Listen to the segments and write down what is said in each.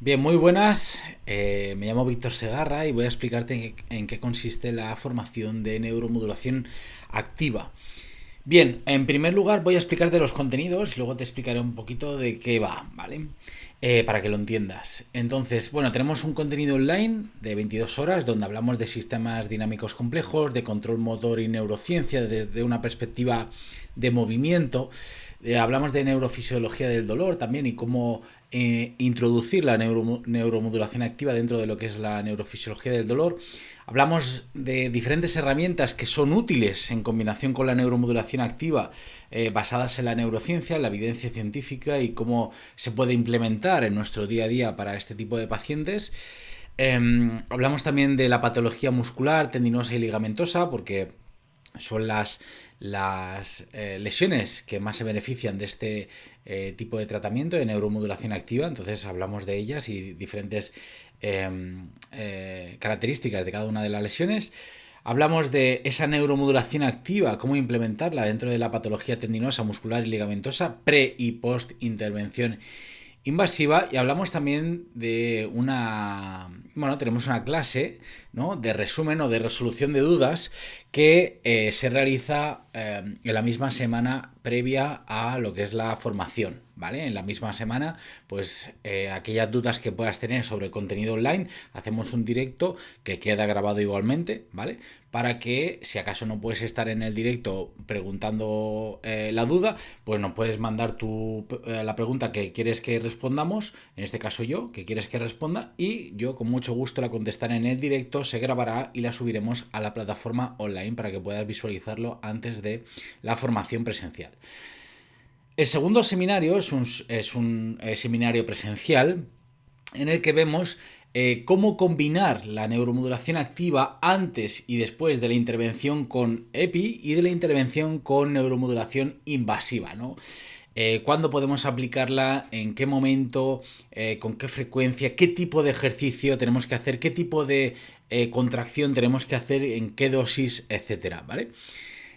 Bien, muy buenas. Me llamo Víctor Segarra y voy a explicarte en qué consiste la formación de neuromodulación activa. Bien, en primer lugar voy a explicarte los contenidos y luego te explicaré un poquito de qué va, ¿vale? Para que lo entiendas. Entonces, bueno, tenemos un contenido online de 22 horas donde hablamos de sistemas dinámicos complejos, de control motor y neurociencia desde una perspectiva de movimiento. Hablamos de neurofisiología del dolor también y cómo introducir la neuromodulación activa dentro de lo que es la neurofisiología del dolor. Hablamos de diferentes herramientas que son útiles en combinación con la neuromodulación activa, basadas en la neurociencia, en la evidencia científica y cómo se puede implementar en nuestro día a día para este tipo de pacientes. Hablamos también de la patología muscular, tendinosa y ligamentosa, porque son las lesiones que más se benefician de este tipo de tratamiento de neuromodulación activa. Entonces hablamos de ellas y diferentes características de cada una de las lesiones. Hablamos de esa neuromodulación activa, cómo implementarla dentro de la patología tendinosa, muscular y ligamentosa, pre y post intervención invasiva. Y hablamos también de tenemos una clase, ¿no?, de resumen o de resolución de dudas que se realiza en la misma semana previa a lo que es la formación, ¿vale? En la misma semana, pues aquellas dudas que puedas tener sobre el contenido online, hacemos un directo que queda grabado igualmente, ¿vale? Para que si acaso no puedes estar en el directo preguntando la duda, pues nos puedes mandar la pregunta que quieres que respondamos, en este caso yo, que quieres que responda, y yo con mucho gusto la contestaré en el directo, se grabará y la subiremos a la plataforma online para que puedas visualizarlo antes de la formación presencial. El segundo seminario es un seminario presencial en el que vemos cómo combinar la neuromodulación activa antes y después de la intervención con EPI y de la intervención con neuromodulación invasiva, ¿no? ¿Cuándo podemos aplicarla? ¿En qué momento? ¿Con qué frecuencia? ¿Qué tipo de ejercicio tenemos que hacer? ¿Qué tipo de contracción tenemos que hacer? ¿En qué dosis? Etcétera, ¿vale?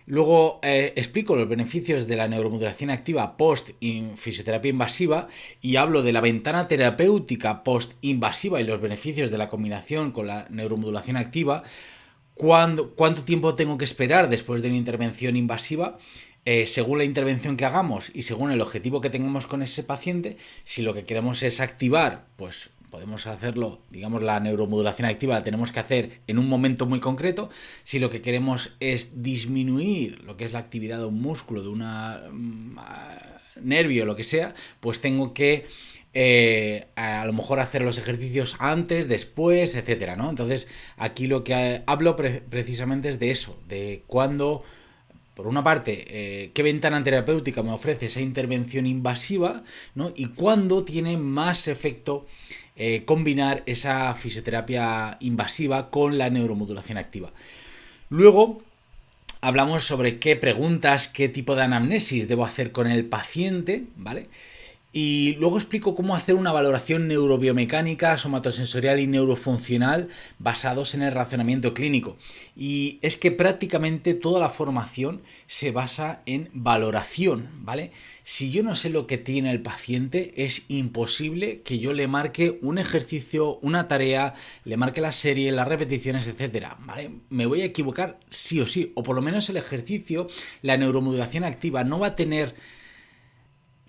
Luego explico los beneficios de la neuromodulación activa post fisioterapia invasiva y hablo de la ventana terapéutica post invasiva y los beneficios de la combinación con la neuromodulación activa. ¿Cuánto tiempo tengo que esperar después de una intervención invasiva? Según la intervención que hagamos y según el objetivo que tengamos con ese paciente, si lo que queremos es activar, pues podemos hacerlo, digamos, la neuromodulación activa la tenemos que hacer en un momento muy concreto. Si lo que queremos es disminuir lo que es la actividad de un músculo, de un nervio, lo que sea, pues tengo que a lo mejor hacer los ejercicios antes, después, etcétera, ¿no? Entonces aquí lo que hablo precisamente es de eso, de cuándo, por una parte, qué ventana terapéutica me ofrece esa intervención invasiva, ¿no? Y cuándo tiene más efecto combinar esa fisioterapia invasiva con la neuromodulación activa. Luego hablamos sobre qué preguntas, qué tipo de anamnesis debo hacer con el paciente, ¿vale? Y luego explico cómo hacer una valoración neurobiomecánica, somatosensorial y neurofuncional basados en el razonamiento clínico. Y es que prácticamente toda la formación se basa en valoración, ¿vale? Si yo no sé lo que tiene el paciente, es imposible que yo le marque un ejercicio, una tarea, le marque la serie, las repeticiones, etcétera, ¿vale? Me voy a equivocar sí o sí, o por lo menos el ejercicio, la neuromodulación activa no va a tener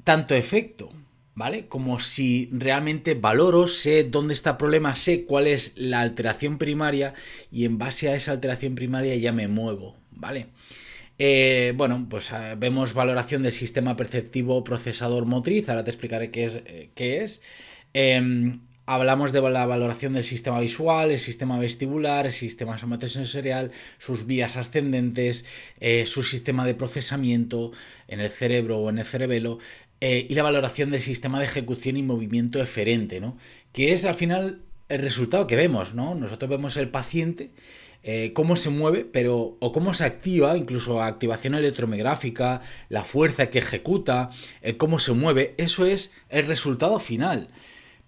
tanto efecto, ¿vale? Como si realmente valoro, sé dónde está el problema, sé cuál es la alteración primaria y en base a esa alteración primaria ya me muevo, ¿vale? Pues vemos valoración del sistema perceptivo procesador motriz, ahora te explicaré qué es. Hablamos de la valoración del sistema visual, el sistema vestibular, el sistema somatosensorial, sus vías ascendentes, su sistema de procesamiento en el cerebro o en el cerebelo, y la valoración del sistema de ejecución y movimiento eferente, ¿no? Que es al final el resultado que vemos, ¿no? Nosotros vemos el paciente, cómo se mueve, o cómo se activa, incluso activación electromiográfica, la fuerza que ejecuta, cómo se mueve, eso es el resultado final.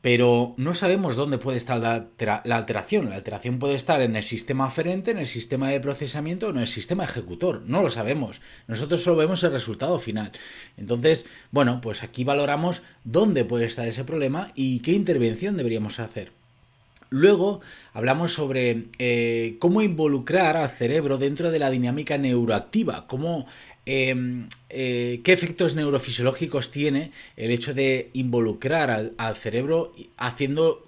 pero no sabemos dónde puede estar la alteración. La alteración puede estar en el sistema aferente, en el sistema de procesamiento o en el sistema ejecutor. No lo sabemos. Nosotros solo vemos el resultado final. Entonces, bueno, pues aquí valoramos dónde puede estar ese problema y qué intervención deberíamos hacer. Luego hablamos sobre cómo involucrar al cerebro dentro de la dinámica neuroactiva, qué efectos neurofisiológicos tiene el hecho de involucrar al cerebro haciendo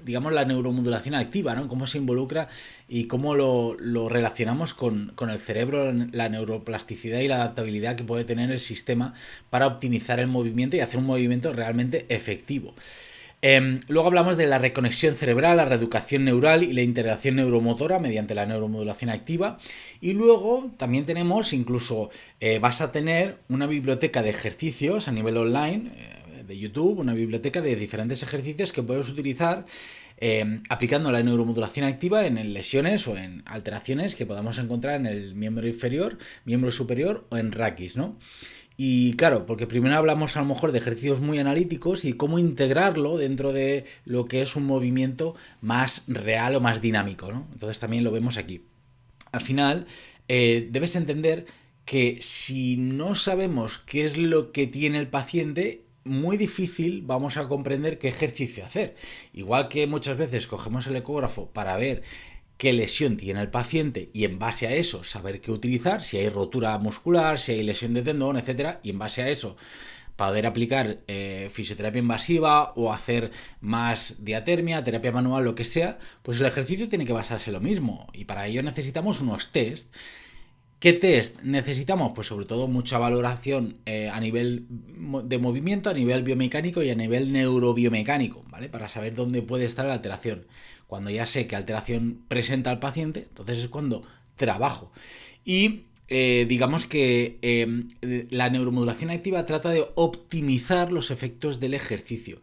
digamos, la neuromodulación activa, ¿no? Cómo se involucra y cómo lo relacionamos con el cerebro, la neuroplasticidad y la adaptabilidad que puede tener el sistema para optimizar el movimiento y hacer un movimiento realmente efectivo. Luego hablamos de la reconexión cerebral, la reeducación neural y la integración neuromotora mediante la neuromodulación activa. Y luego también tenemos, incluso vas a tener una biblioteca de ejercicios a nivel online de YouTube, una biblioteca de diferentes ejercicios que puedes utilizar aplicando la neuromodulación activa en lesiones o en alteraciones que podamos encontrar en el miembro inferior, miembro superior o en raquis, ¿no? Y claro, porque primero hablamos a lo mejor de ejercicios muy analíticos y cómo integrarlo dentro de lo que es un movimiento más real o más dinámico, ¿no? Entonces también lo vemos aquí. Al final, debes entender que si no sabemos qué es lo que tiene el paciente, muy difícil vamos a comprender qué ejercicio hacer. Igual que muchas veces cogemos el ecógrafo para ver qué lesión tiene el paciente y en base a eso saber qué utilizar, si hay rotura muscular, si hay lesión de tendón, etcétera, y en base a eso poder aplicar fisioterapia invasiva o hacer más diatermia, terapia manual, lo que sea, pues el ejercicio tiene que basarse en lo mismo y para ello necesitamos unos test. ¿Qué test necesitamos? Pues sobre todo mucha valoración a nivel de movimiento, a nivel biomecánico y a nivel neurobiomecánico, ¿vale? Para saber dónde puede estar la alteración. Cuando ya sé qué alteración presenta el paciente, entonces es cuando trabajo. Y digamos que la neuromodulación activa trata de optimizar los efectos del ejercicio.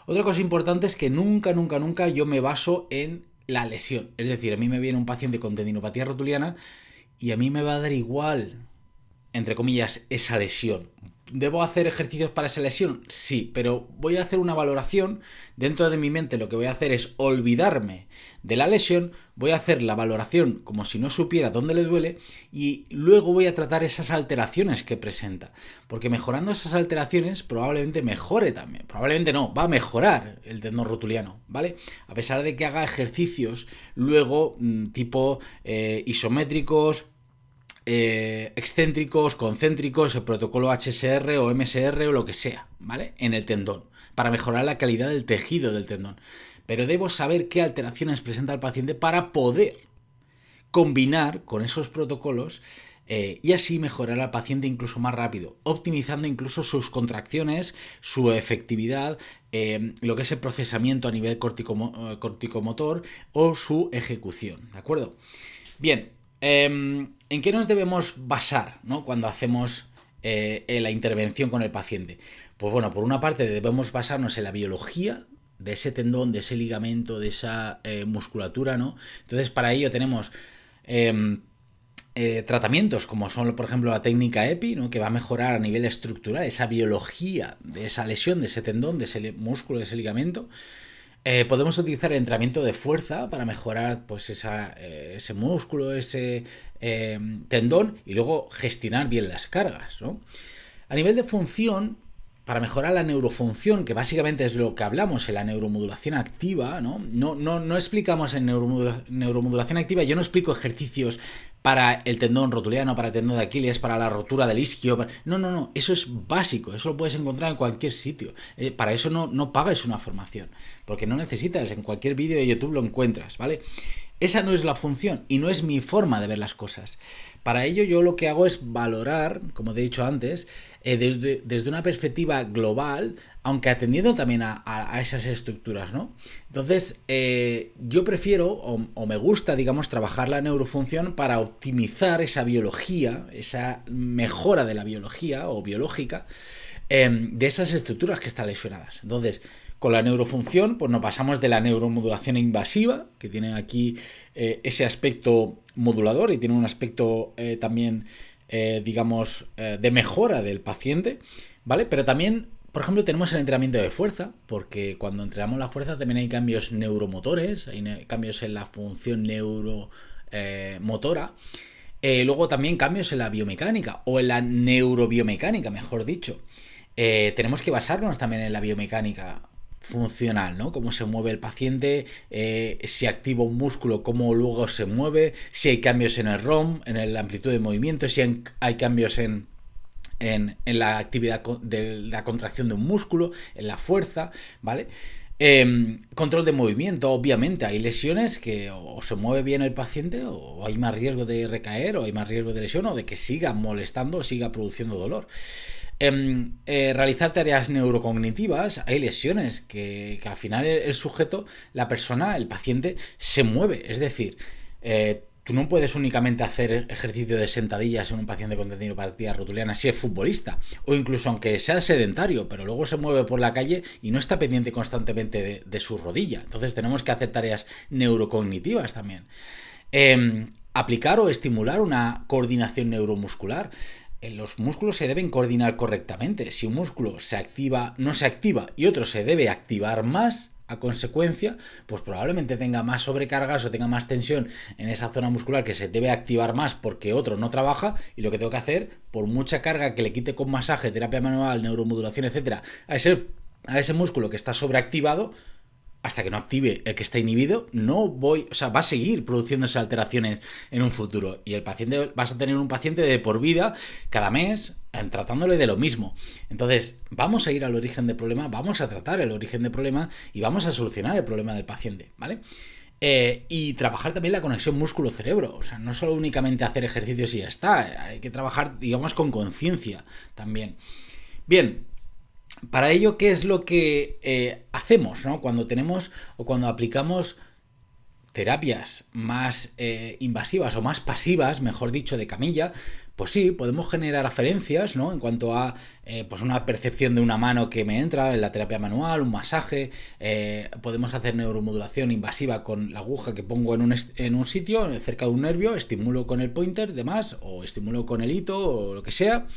Otra cosa importante es que nunca yo me baso en la lesión. Es decir, a mí me viene un paciente con tendinopatía rotuliana y a mí me va a dar igual, entre comillas, esa lesión. ¿Debo hacer ejercicios para esa lesión? Sí, pero voy a hacer una valoración. Dentro de mi mente lo que voy a hacer es olvidarme de la lesión, voy a hacer la valoración como si no supiera dónde le duele y luego voy a tratar esas alteraciones que presenta. Porque mejorando esas alteraciones probablemente mejore también. Probablemente no, va a mejorar el tendón rotuliano, ¿vale? A pesar de que haga ejercicios luego tipo isométricos, excéntricos, concéntricos, el protocolo HSR o MSR o lo que sea, ¿vale? En el tendón, para mejorar la calidad del tejido del tendón. Pero debo saber qué alteraciones presenta el paciente para poder combinar con esos protocolos y así mejorar al paciente incluso más rápido, optimizando incluso sus contracciones, su efectividad, lo que es el procesamiento a nivel corticomotor o su ejecución, ¿de acuerdo? Bien, ¿en qué nos debemos basar, ¿no? Cuando hacemos la intervención con el paciente? Pues bueno, por una parte debemos basarnos en la biología de ese tendón, de ese ligamento, de esa musculatura, ¿no? Entonces para ello tenemos tratamientos como son, por ejemplo, la técnica EPI, ¿no? Que va a mejorar a nivel estructural esa biología de esa lesión, de ese tendón, de ese músculo, de ese ligamento. Podemos utilizar el entrenamiento de fuerza para mejorar pues ese músculo, ese tendón y luego gestionar bien las cargas, ¿no? A nivel de función, para mejorar la neurofunción, que básicamente es lo que hablamos en la neuromodulación activa, ¿no? No explicamos en neuromodulación activa, yo no explico ejercicios para el tendón rotuliano, para el tendón de Aquiles, para la rotura del isquio. No, eso es básico, eso lo puedes encontrar en cualquier sitio. Para eso no pagues una formación, porque no necesitas, en cualquier vídeo de YouTube lo encuentras, ¿vale? Esa no es la función y no es mi forma de ver las cosas. Para ello yo lo que hago es valorar, como te he dicho antes, desde una perspectiva global, aunque atendiendo también a esas estructuras, ¿no? Entonces, yo prefiero o me gusta, digamos, trabajar la neurofunción para optimizar esa biología, esa mejora de la biología o biológica de esas estructuras que están lesionadas. Entonces, con la neurofunción, pues nos pasamos de la neuromodulación invasiva, que tiene aquí ese aspecto modulador y tiene un aspecto también, digamos, de mejora del paciente, ¿vale? Pero también por ejemplo, tenemos el entrenamiento de fuerza, porque cuando entrenamos la fuerza también hay cambios neuromotores, hay cambios en la función neuromotora. Luego también cambios en la biomecánica, o en la neurobiomecánica, mejor dicho. Tenemos que basarnos también en la biomecánica funcional, ¿no? Cómo se mueve el paciente, si activa un músculo, cómo luego se mueve, si hay cambios en el ROM, en la amplitud de movimiento, si hay cambios en la actividad de la contracción de un músculo, en la fuerza, ¿vale? Control de movimiento, obviamente hay lesiones que o se mueve bien el paciente o hay más riesgo de recaer o hay más riesgo de lesión o de que siga molestando o siga produciendo dolor. Realizar tareas neurocognitivas, hay lesiones que al final el sujeto, la persona, el paciente se mueve, es decir, tú no puedes únicamente hacer ejercicio de sentadillas en un paciente con tendinopatía rotuliana si es futbolista, o incluso aunque sea sedentario, pero luego se mueve por la calle y no está pendiente constantemente de su rodilla. Entonces tenemos que hacer tareas neurocognitivas también. Aplicar o estimular una coordinación neuromuscular. Los músculos se deben coordinar correctamente. Si un músculo no se activa y otro se debe activar más, a consecuencia, pues probablemente tenga más sobrecargas o tenga más tensión en esa zona muscular que se debe activar más porque otro no trabaja, y lo que tengo que hacer, por mucha carga que le quite con masaje, terapia manual, neuromodulación, etcétera, a ese músculo que está sobreactivado, hasta que no active el que está inhibido, va a seguir produciéndose alteraciones en un futuro. Y vas a tener un paciente de por vida, cada mes, tratándole de lo mismo. Entonces, vamos a ir al origen del problema, vamos a tratar el origen del problema y vamos a solucionar el problema del paciente, ¿vale? Y trabajar también la conexión músculo-cerebro. O sea, no solo únicamente hacer ejercicios y ya está. Hay que trabajar, digamos, con conciencia también. Bien. Para ello, ¿qué es lo que hacemos, ¿no? Cuando tenemos o cuando aplicamos terapias más invasivas o más pasivas, mejor dicho, de camilla? Pues sí, podemos generar aferencias, ¿no? En cuanto a pues una percepción de una mano que me entra en la terapia manual, un masaje, podemos hacer neuromodulación invasiva con la aguja que pongo en un sitio, cerca de un nervio, estimulo con el pointer, demás, o estimulo con el hito, o lo que sea,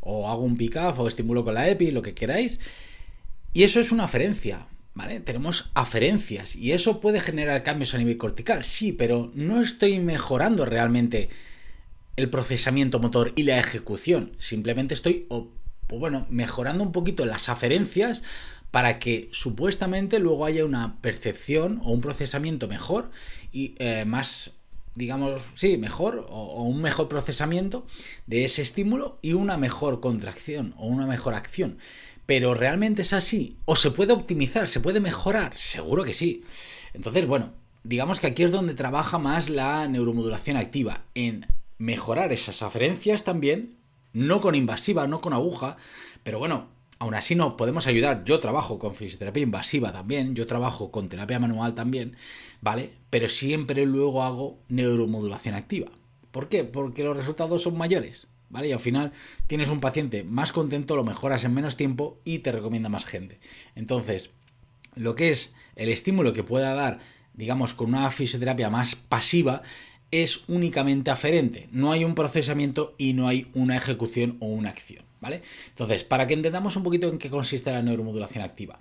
o hago un pick-off, o estimulo con la EPI, lo que queráis. Y eso es una aferencia, ¿vale? Tenemos aferencias y eso puede generar cambios a nivel cortical, sí, pero no estoy mejorando realmente el procesamiento motor y la ejecución. Simplemente estoy, mejorando un poquito las aferencias para que supuestamente luego haya una percepción o un procesamiento mejor y más, digamos, sí, mejor o un mejor procesamiento de ese estímulo y una mejor contracción o una mejor acción. ¿Pero realmente es así? ¿O se puede optimizar? ¿Se puede mejorar? Seguro que sí. Entonces, digamos que aquí es donde trabaja más la neuromodulación activa, en mejorar esas aferencias también, no con invasiva, no con aguja, pero aún así nos podemos ayudar. Yo trabajo con fisioterapia invasiva también, yo trabajo con terapia manual también, ¿vale? Pero siempre luego hago neuromodulación activa. ¿Por qué? Porque los resultados son mayores, ¿vale? Y al final tienes un paciente más contento, lo mejoras en menos tiempo y te recomienda más gente. Entonces, lo que es el estímulo que pueda dar, digamos, con una fisioterapia más pasiva, es únicamente aferente. No hay un procesamiento y no hay una ejecución o una acción, ¿vale? Entonces, para que entendamos un poquito en qué consiste la neuromodulación activa.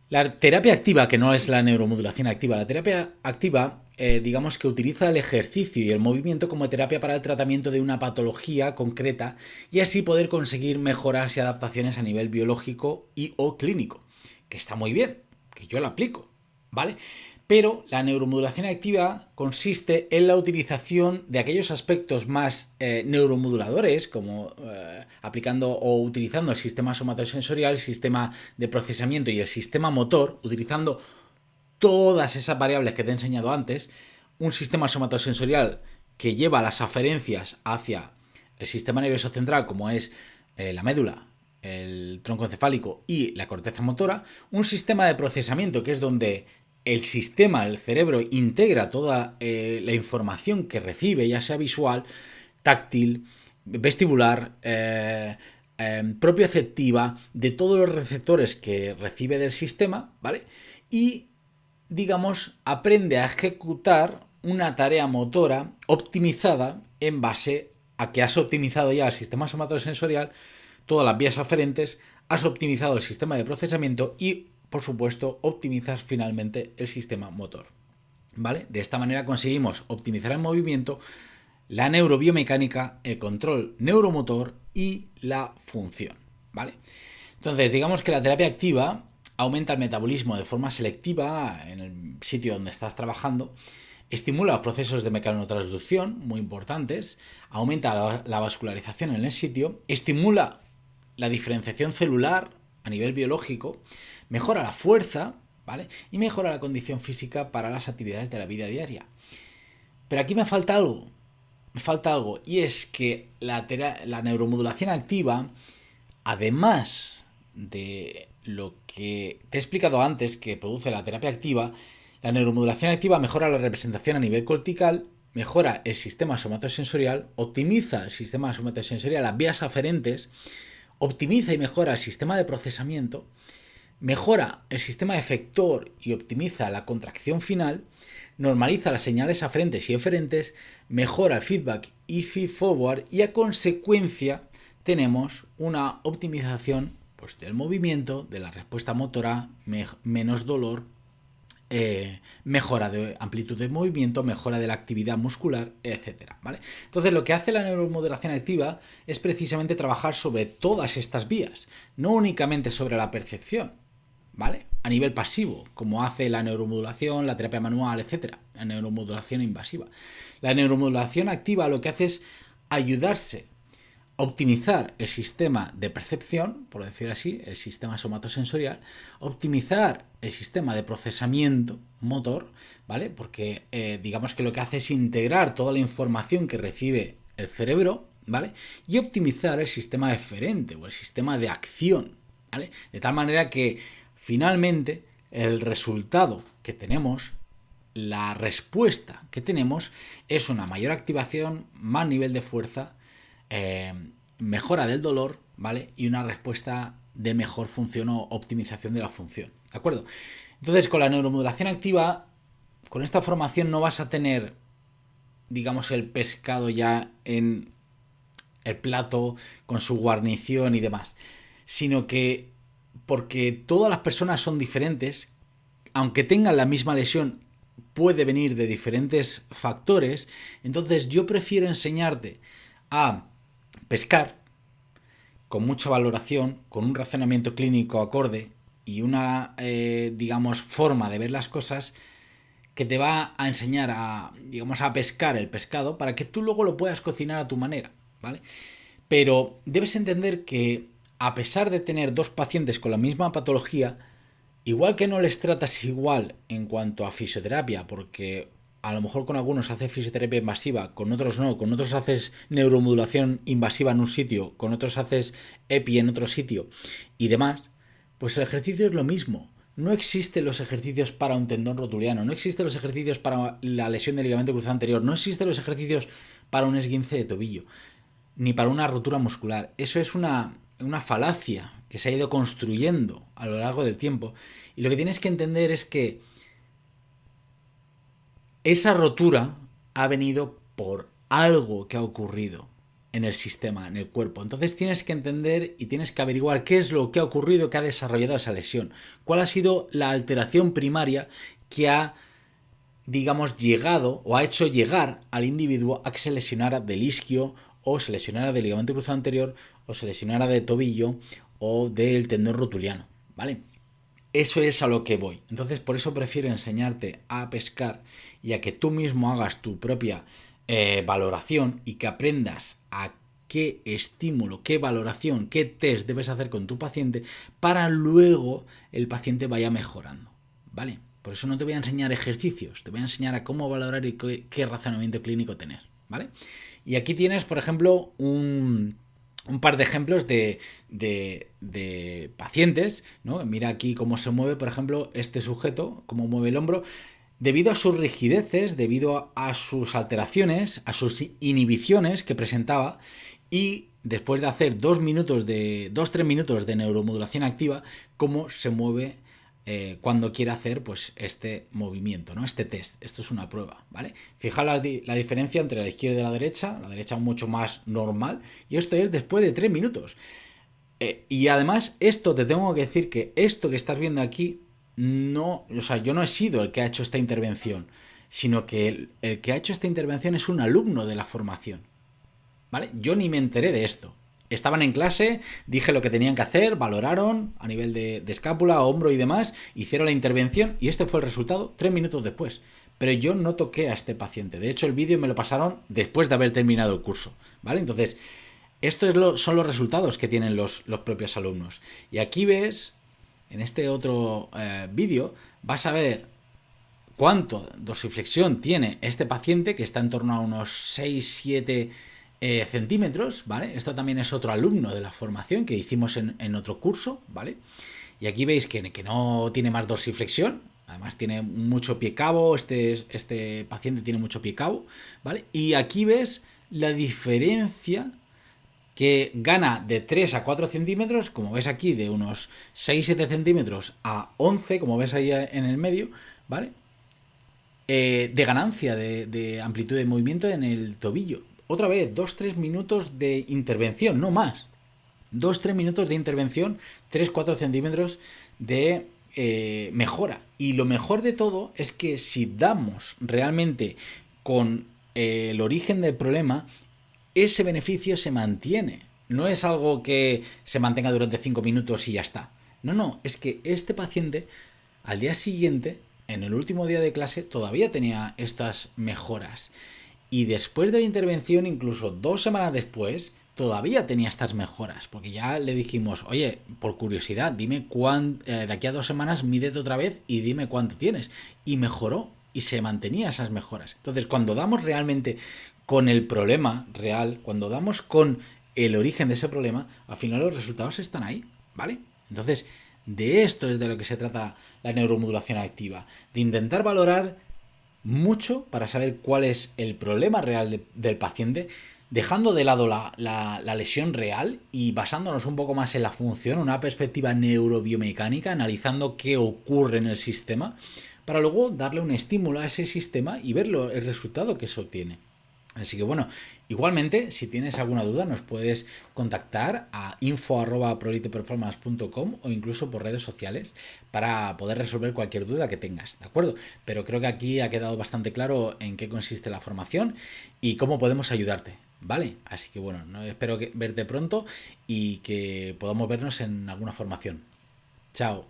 La terapia activa, que no es la neuromodulación activa, la terapia activa, digamos que utiliza el ejercicio y el movimiento como terapia para el tratamiento de una patología concreta y así poder conseguir mejoras y adaptaciones a nivel biológico y o clínico, que está muy bien, que yo la aplico, ¿vale? Pero la neuromodulación activa consiste en la utilización de aquellos aspectos más neuromoduladores, como aplicando o utilizando el sistema somatosensorial, el sistema de procesamiento y el sistema motor, utilizando todas esas variables que te he enseñado antes, un sistema somatosensorial que lleva las aferencias hacia el sistema nervioso central, como es la médula, el tronco encefálico y la corteza motora, un sistema de procesamiento que es donde el cerebro integra toda la información que recibe, ya sea visual, táctil, vestibular, propioceptiva, de todos los receptores que recibe del sistema, ¿vale? Y, digamos, aprende a ejecutar una tarea motora optimizada en base a que has optimizado ya el sistema somatosensorial, todas las vías aferentes, has optimizado el sistema de procesamiento y, por supuesto, optimizas finalmente el sistema motor. ¿Vale? De esta manera conseguimos optimizar el movimiento, la neurobiomecánica, el control neuromotor y la función. ¿Vale? Entonces, digamos que la terapia activa aumenta el metabolismo de forma selectiva en el sitio donde estás trabajando, estimula los procesos de mecanotransducción, muy importantes, aumenta la vascularización en el sitio, estimula la diferenciación celular a nivel biológico, mejora la fuerza, ¿vale? Y mejora la condición física para las actividades de la vida diaria. Pero aquí me falta algo, y es que la neuromodulación activa, además de lo que te he explicado antes que produce la terapia activa, la neuromodulación activa mejora la representación a nivel cortical, mejora el sistema somatosensorial, optimiza el sistema somatosensorial, las vías aferentes, optimiza y mejora el sistema de procesamiento, mejora el sistema efector y optimiza la contracción final, normaliza las señales aferentes y eferentes, mejora el feedback y feed-forward y a consecuencia tenemos una optimización pues, del movimiento, de la respuesta motora, menos dolor, mejora de amplitud de movimiento, mejora de la actividad muscular, etc. ¿Vale? Entonces lo que hace la neuromodulación activa es precisamente trabajar sobre todas estas vías, no únicamente sobre la percepción, ¿vale? A nivel pasivo, como hace la neuromodulación, la terapia manual, etc. La neuromodulación invasiva. La neuromodulación activa lo que hace es ayudarse optimizar el sistema de percepción, por decir así, el sistema somatosensorial, optimizar el sistema de procesamiento motor, ¿vale? Porque digamos que lo que hace es integrar toda la información que recibe el cerebro, ¿vale? Y optimizar el sistema eferente o el sistema de acción, ¿vale? De tal manera que finalmente el resultado que tenemos, la respuesta que tenemos es una mayor activación, más nivel de fuerza, mejora del dolor, ¿vale? Y una respuesta de mejor función o optimización de la función, ¿de acuerdo? Entonces, con la neuromodulación activa, con esta formación no vas a tener, digamos, el pescado ya en el plato con su guarnición y demás, sino que porque todas las personas son diferentes, aunque tengan la misma lesión, puede venir de diferentes factores, entonces yo prefiero enseñarte a pescar con mucha valoración, con un razonamiento clínico acorde y una, digamos, forma de ver las cosas que te va a enseñar a, digamos, a pescar el pescado para que tú luego lo puedas cocinar a tu manera, ¿vale? Pero debes entender que a pesar de tener dos pacientes con la misma patología, igual que no les tratas igual en cuanto a fisioterapia, porque a lo mejor con algunos haces fisioterapia invasiva, con otros no, con otros haces neuromodulación invasiva en un sitio, con otros haces EPI en otro sitio y demás, pues el ejercicio es lo mismo. No existen los ejercicios para un tendón rotuliano, no existen los ejercicios para la lesión del ligamento cruzado anterior, no existen los ejercicios para un esguince de tobillo, ni para una rotura muscular. Eso es una falacia que se ha ido construyendo a lo largo del tiempo. Y lo que tienes que entender es que esa rotura ha venido por algo que ha ocurrido en el sistema, en el cuerpo. Entonces tienes que entender y tienes que averiguar qué es lo que ha ocurrido, que ha desarrollado esa lesión. ¿Cuál ha sido la alteración primaria que ha, digamos, llegado o ha hecho llegar al individuo a que se lesionara del isquio o se lesionara del ligamento cruzado anterior o se lesionara de tobillo o del tendón rotuliano, ¿vale? Eso es a lo que voy. Entonces, por eso prefiero enseñarte a pescar y a que tú mismo hagas tu propia valoración y que aprendas a qué estímulo, qué valoración, qué test debes hacer con tu paciente para luego el paciente vaya mejorando, ¿vale? Por eso no te voy a enseñar ejercicios, te voy a enseñar a cómo valorar y qué razonamiento clínico tener, ¿vale? Y aquí tienes, por ejemplo, un par de ejemplos de pacientes, ¿no? Mira aquí cómo se mueve, por ejemplo, este sujeto, cómo mueve el hombro, debido a sus rigideces, debido a sus alteraciones, a sus inhibiciones que presentaba, y después de hacer 2-3 minutos de neuromodulación activa, cómo se mueve cuando quiere hacer pues este movimiento, ¿no? Este test. Esto es una prueba, ¿vale? Fijaos la diferencia entre la izquierda y la derecha mucho más normal, y esto es después de 3 minutos. Y además, esto te tengo que decir que esto que estás viendo aquí, no, o sea, yo no he sido el que ha hecho esta intervención, sino que el que ha hecho esta intervención es un alumno de la formación, ¿vale? Yo ni me enteré de esto. Estaban en clase, dije lo que tenían que hacer, valoraron a nivel de escápula, hombro y demás, hicieron la intervención y este fue el resultado 3 minutos después. Pero yo no toqué a este paciente. De hecho, el vídeo me lo pasaron después de haber terminado el curso, ¿vale? Entonces, son los resultados que tienen los propios alumnos. Y aquí ves, en este otro vídeo, vas a ver cuánto dorsiflexión tiene este paciente, que está en torno a unos 6-7 centímetros, ¿vale? Esto también es otro alumno de la formación que hicimos en otro curso, ¿vale? Y aquí veis que no tiene más dorsiflexión, además tiene mucho pie cabo, este paciente tiene mucho pie cabo, ¿vale? Y aquí ves la diferencia que gana de 3 a 4 centímetros, como ves aquí, de unos 6-7 centímetros a 11, como ves ahí en el medio, ¿vale? De ganancia de amplitud de movimiento en el tobillo. Otra vez, 2-3 minutos de intervención, no más. 2-3 minutos de intervención, 3-4 centímetros de mejora. Y lo mejor de todo es que si damos realmente con el origen del problema, ese beneficio se mantiene. No es algo que se mantenga durante 5 minutos y ya está. No, no, es que este paciente al día siguiente, en el último día de clase, todavía tenía estas mejoras. Y después de la intervención, incluso 2 semanas después, todavía tenía estas mejoras. Porque ya le dijimos, oye, por curiosidad, dime de aquí a 2 semanas mídete otra vez y dime cuánto tienes. Y mejoró y se mantenía esas mejoras. Entonces, cuando damos realmente con el problema real, cuando damos con el origen de ese problema, al final los resultados están ahí, ¿vale? Entonces, de esto es de lo que se trata la neuromodulación activa, de intentar valorar mucho para saber cuál es el problema real del paciente, dejando de lado la lesión real y basándonos un poco más en la función, una perspectiva neurobiomecánica, analizando qué ocurre en el sistema, para luego darle un estímulo a ese sistema y ver el resultado que se obtiene. Así que bueno, igualmente, si tienes alguna duda, nos puedes contactar a info@proliteperformance.com o incluso por redes sociales para poder resolver cualquier duda que tengas, ¿de acuerdo? Pero creo que aquí ha quedado bastante claro en qué consiste la formación y cómo podemos ayudarte, ¿vale? Así que bueno, espero verte pronto y que podamos vernos en alguna formación. Chao.